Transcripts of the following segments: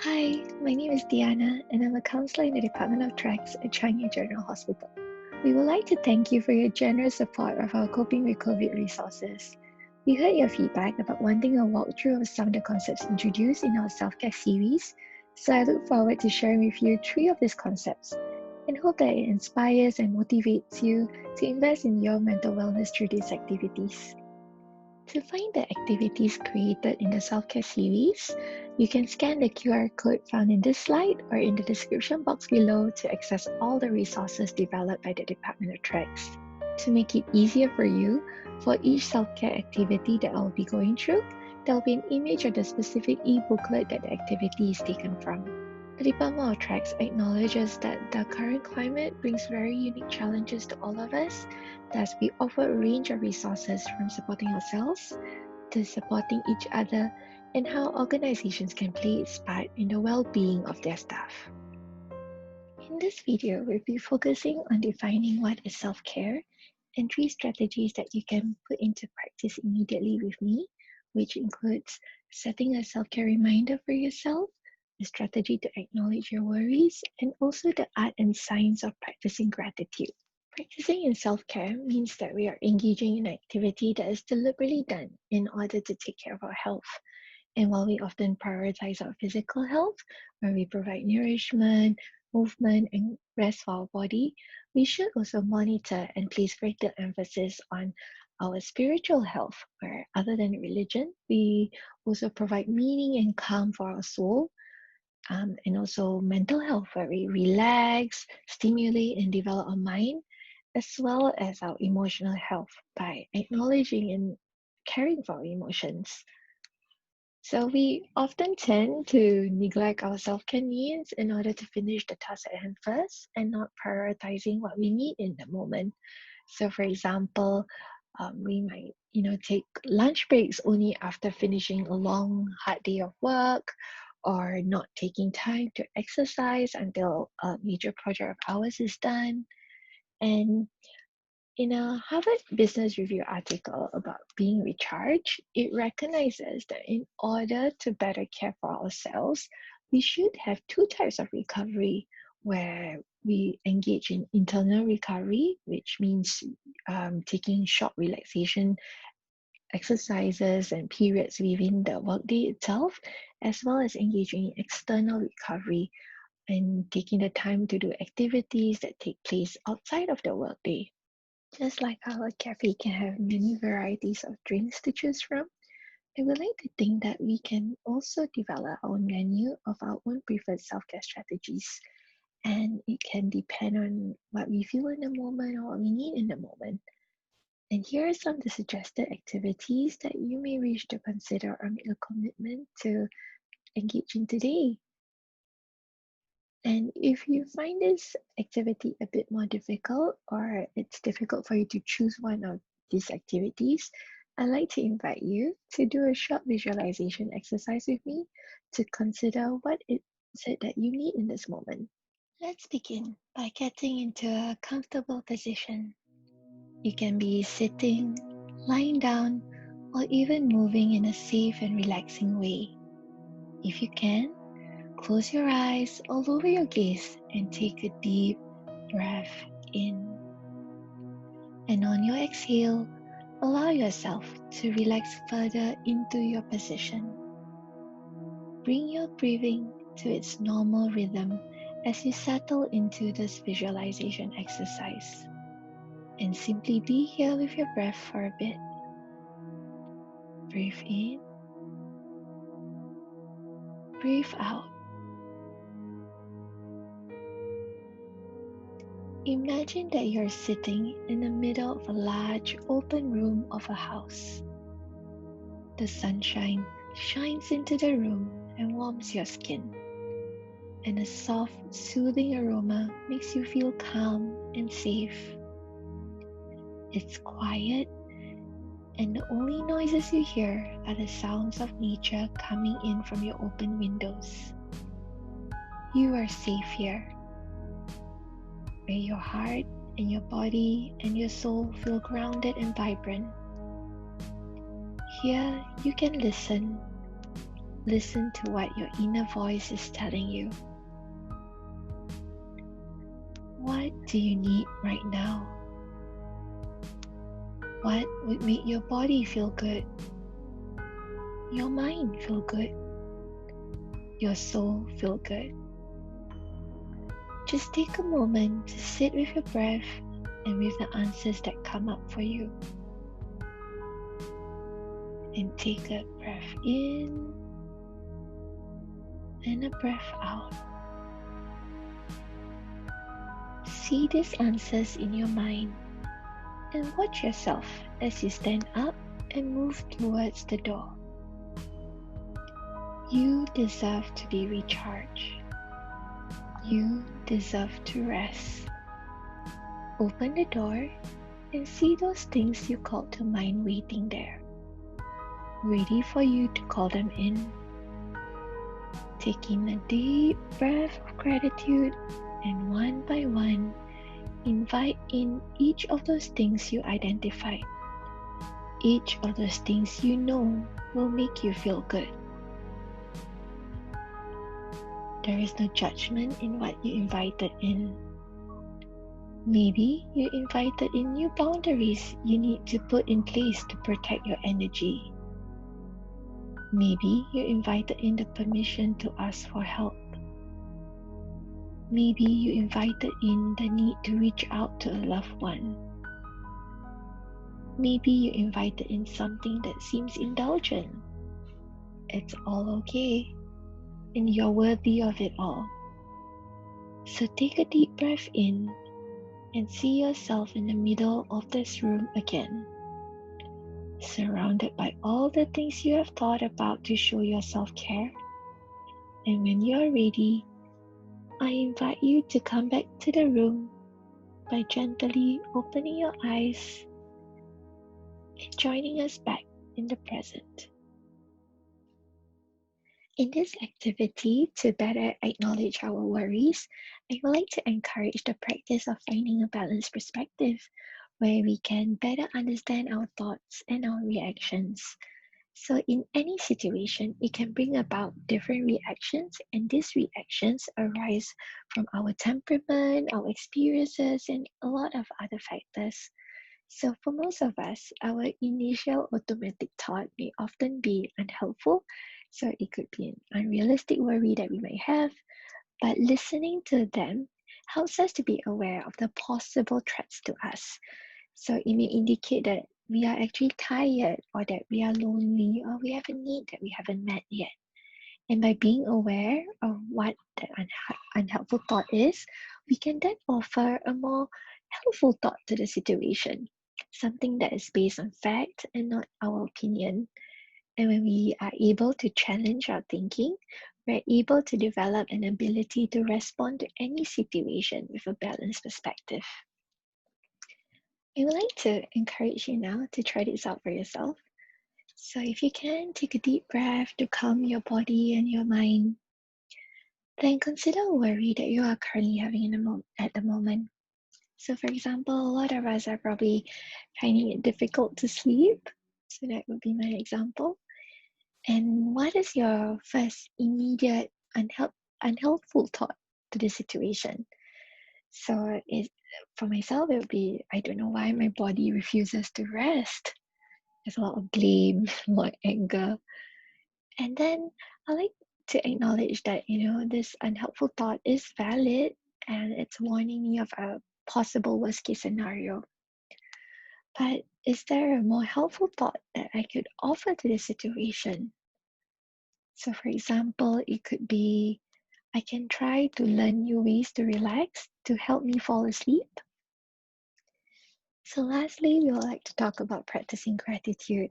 Hi, my name is Diana, and I'm a counselor in the Department of Tracks at Changi General Hospital. We would like to thank you for your generous support of our Coping with COVID resources. We heard your feedback about wanting a walkthrough of some of the concepts introduced in our self-care series, so I look forward to sharing with you 3 of these concepts and hope that it inspires and motivates you to invest in your mental wellness through these activities. To find the activities created in the self-care series, you can scan the QR code found in this slide or in the description box below to access all the resources developed by the Department of Tracks. To make it easier for you, for each self-care activity that I'll be going through, there'll be an image of the specific e-booklet that the activity is taken from. The Department of Tracks acknowledges that the current climate brings very unique challenges to all of us. Thus, we offer a range of resources from supporting ourselves to supporting each other and how organizations can play its part in the well-being of their staff. In this video, we'll be focusing on defining what is self-care and 3 strategies that you can put into practice immediately with me, which includes setting a self-care reminder for yourself, a strategy to acknowledge your worries, and also the art and science of practicing gratitude. Practicing in self-care means that we are engaging in an activity that is deliberately done in order to take care of our health. And while we often prioritize our physical health, where we provide nourishment, movement, and rest for our body, we should also monitor and place greater emphasis on our spiritual health, where other than religion, we also provide meaning and calm for our soul, and also mental health, where we relax, stimulate, and develop our mind, as well as our emotional health by acknowledging and caring for our emotions. So we often tend to neglect our self-care needs in order to finish the task at hand first and not prioritizing what we need in the moment. So for example, we might take lunch breaks only after finishing a long hard day of work, or not taking time to exercise until a major project of ours is done. And in a Harvard Business Review article about being recharged, it recognizes that in order to better care for ourselves, we should have 2 types of recovery, where we engage in internal recovery, which means taking short relaxation exercises and periods within the workday itself, as well as engaging in external recovery and taking the time to do activities that take place outside of the workday. Just like our cafe can have many varieties of drinks to choose from, I would like to think that we can also develop our own menu of our own preferred self-care strategies. And it can depend on what we feel in the moment or what we need in the moment. And here are some of the suggested activities that you may wish to consider or make a commitment to engage in today. And if you find this activity a bit more difficult, or it's difficult for you to choose one of these activities, I'd like to invite you to do a short visualization exercise with me to consider what is it that you need in this moment. Let's begin by getting into a comfortable position. You can be sitting, lying down, or even moving in a safe and relaxing way. If you can, close your eyes or lower your gaze and take a deep breath in. And on your exhale, allow yourself to relax further into your position. Bring your breathing to its normal rhythm as you settle into this visualization exercise. And simply be here with your breath for a bit. Breathe in. Breathe out. Imagine that you're sitting in the middle of a large open room of a house. The sunshine shines into the room and warms your skin, and a soft, soothing aroma makes you feel calm and safe. It's quiet, and the only noises you hear are the sounds of nature coming in from your open windows. You are safe here, where your heart and your body and your soul feel grounded and vibrant. Here you can listen Listen to what your inner voice is telling you. What do you need right now? What would make your body feel good? Your mind feel good? Your soul feel good? Just take a moment to sit with your breath and with the answers that come up for you. And take a breath in and a breath out. See these answers in your mind and watch yourself as you stand up and move towards the door. You deserve to be recharged. You deserve to rest. Open the door and see those things you called to mind waiting there, ready for you to call them in. Take in a deep breath of gratitude and one by one, invite in each of those things you identified. Each of those things you know will make you feel good. There is no judgment in what you invited in. Maybe you invited in new boundaries you need to put in place to protect your energy. Maybe you invited in the permission to ask for help. Maybe you invited in the need to reach out to a loved one. Maybe you invited in something that seems indulgent. It's all okay, and you're worthy of it all. So take a deep breath in and see yourself in the middle of this room again, surrounded by all the things you have thought about to show your self-care. And when you're ready, I invite you to come back to the room by gently opening your eyes and joining us back in the present. In this activity, to better acknowledge our worries, I would like to encourage the practice of finding a balanced perspective where we can better understand our thoughts and our reactions. So in any situation, it can bring about different reactions, and these reactions arise from our temperament, our experiences, and a lot of other factors. So for most of us, our initial automatic thought may often be unhelpful. So it could be an unrealistic worry that we may have, but listening to them helps us to be aware of the possible threats to us. So it may indicate that we are actually tired, or that we are lonely, or we have a need that we haven't met yet. And by being aware of what the unhelpful thought is, we can then offer a more helpful thought to the situation, something that is based on fact and not our opinion. And when we are able to challenge our thinking, we're able to develop an ability to respond to any situation with a balanced perspective. I would like to encourage you now to try this out for yourself. So if you can, take a deep breath to calm your body and your mind. Then consider a worry that you are currently having at the moment. So for example, a lot of us are probably finding it difficult to sleep. So that would be my example. And what is your first immediate unhelpful thought to the situation? So for myself, it would be, I don't know why my body refuses to rest. There's a lot of blame, a lot of anger. And then I like to acknowledge that, this unhelpful thought is valid and it's warning me of a possible worst case scenario. But is there a more helpful thought that I could offer to this situation? So for example, it could be, I can try to learn new ways to relax to help me fall asleep. So lastly, we would like to talk about practicing gratitude.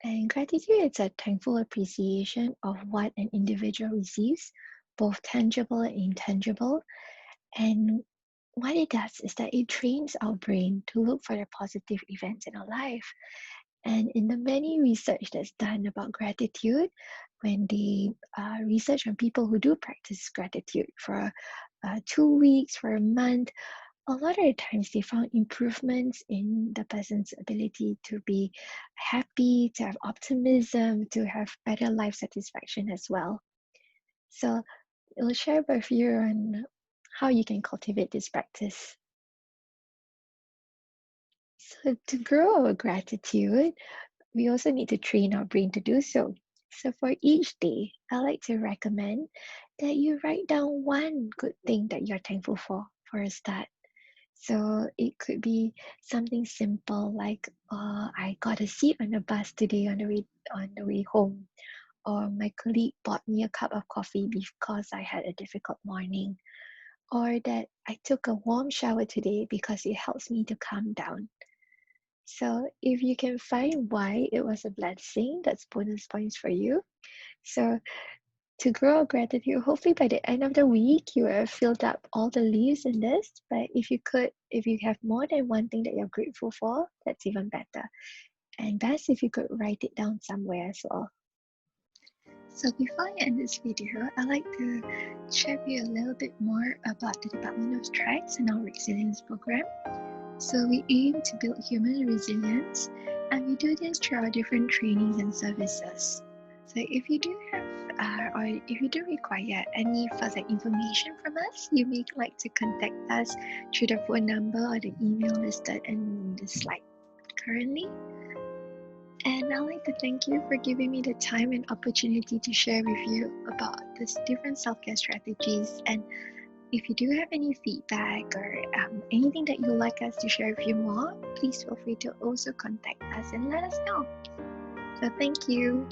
And gratitude is a thankful appreciation of what an individual receives, both tangible and intangible. And what it does is that it trains our brain to look for the positive events in our life. And in the many research that's done about gratitude, when they research on people who do practice gratitude for 2 weeks, for a month, a lot of the times they found improvements in the person's ability to be happy, to have optimism, to have better life satisfaction as well. So I'll share with you on how you can cultivate this practice. So to grow our gratitude, we also need to train our brain to do so. So for each day, I like to recommend that you write down one good thing that you're thankful for a start. So it could be something simple like, I got a seat on the bus today on the way home, or my colleague bought me a cup of coffee because I had a difficult morning, or that I took a warm shower today because it helps me to calm down. So if you can find why it was a blessing, that's bonus points for you. So to grow gratitude, hopefully by the end of the week, you have filled up all the leaves in this. But if you have more than one thing that you're grateful for, that's even better. And best if you could write it down somewhere as well. So before I end this video, I'd like to share with you a little bit more about the Department of Tracks and our resilience program. So we aim to build human resilience, and we do this through our different trainings and services. So if you do have or if you do require any further information from us, you may like to contact us through the phone number or the email listed in the slide currently. And I'd like to thank you for giving me the time and opportunity to share with you about these different self-care strategies. And if you do have any feedback or anything that you'd like us to share with you more, please feel free to also contact us and let us know. So thank you.